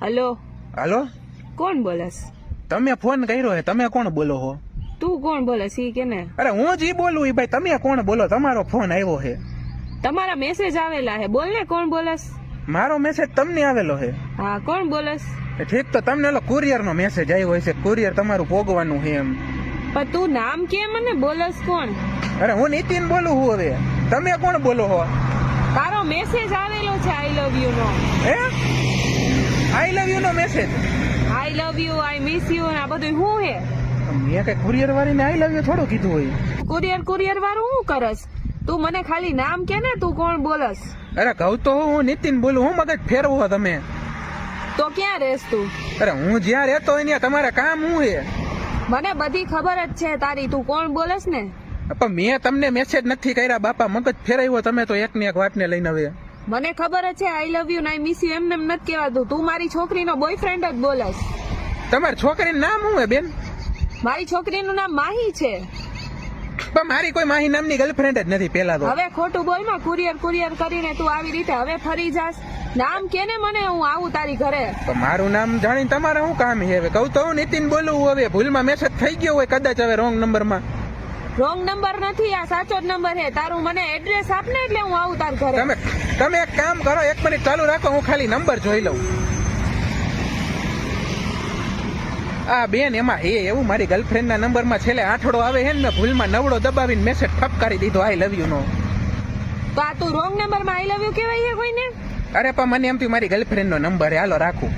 Hello હાલો, કોણ bolus? તમે phone કર્યો હે, તમે કોણ બોલો હો? તું કોણ બોલસ ઈ કે ને? અરે હું જ ઈ બોલું. ઈ ભાઈ તમે કોણ બોલો? તમારો ફોન આવ્યો હે. તમારા મેસેજ આવેલા હે, બોલ ને કોણ બોલસ? મારો મેસેજ તમને આવેલો હે. હા, કોણ બોલસ? ઠીક, તો તમને ઓલો કુરિયર નો મેસેજ આવ્યો હશે, કુરિયર તમારું પોગવાનું છે એમ. પણ તું નામ કે મને, બોલસ કોણ? અરે હું નીતિન બોલું હું. હવે તમે કોણ બોલો હો? તારો મેસેજ આવેલો છે આઈ લવ યુ નો. હે? આઈ લવ યુ નો મેસેજ? I love you, I miss you ને આ બધું શું હે? મેં કઈ કુરિયર વાળીને આઈ લવ યુ થોડું કીધું હોય. કુરિયર વાળું શું કરસ? તું મને ખાલી નામ કે ને, તું કોણ બોલસ? અરે કહું તો હું નીતિન બોલું. હું મગજ ફેરવો તમે? તો ક્યાં રહેસ તું? અરે હું જ્યાં રહેતો હોય ત્યાં તમારે કામ શું હે? મને બધી ખબર જ છે તારી, તું કોણ બોલસ ને? પણ મેં તમને મેસેજ નથી કર્યા બાપા, મગજ ફેરવ્યો તમે તો એક ને એક વાતને લઈને. હવે મને ખબર જ છે આઈ લવ યુ ને આઈ મિસ યુ એમને નથી કહેવાતું. તું મારી છોકરીનો બોયફ્રેન્ડ જ બોલસ. તમારી છોકરીનું નામ શું હે બેન? મારી છોકરીનું નામ માહી છે. પણ મારી કોઈ માહી નામની ગર્લફ્રેન્ડ જ નથી. પેલા તો હવે ખોટું બોલ માં, કુરિયર કરીને તું આવી રીતે હવે ફરી જાસ. નામ કે ને મને, હું આવું તારી ઘરે. પણ મારું નામ જાણીને તમારે શું કામ છે? હવે કહું તો હું નીતિન બોલું. હવે ભૂલમાં મેસેજ થઈ ગયો હોય કદાચ, હવે રોંગ નંબરમાં. રોંગ નંબર નથી, આ સાચો જ નંબર છે. તારું મને એડ્રેસ આપ ને એટલે હું આવું તાર ઘરે. તમે એક કામ કરો, 1 મિનિટ ચાલુ રાખો, હું ખાલી નંબર જોઈ લઉં. આ બેન એમાં હે એવું, મારી ગર્લફ્રેન્ડ ના નંબર માં છેલ્લે 8 આવે છે ને, ભૂલમાં 9 દબાવીને મેસેજ ફટકારી દીધો આઈ લવ યુ નો. તો આ તું રોંગ નંબર માં આઈ લવ યુ કહેવાય છે કોઈને? અરે પણ મને એમથી મારી ગર્લફ્રેન્ડ નો નંબર હે, હાલો રાખું.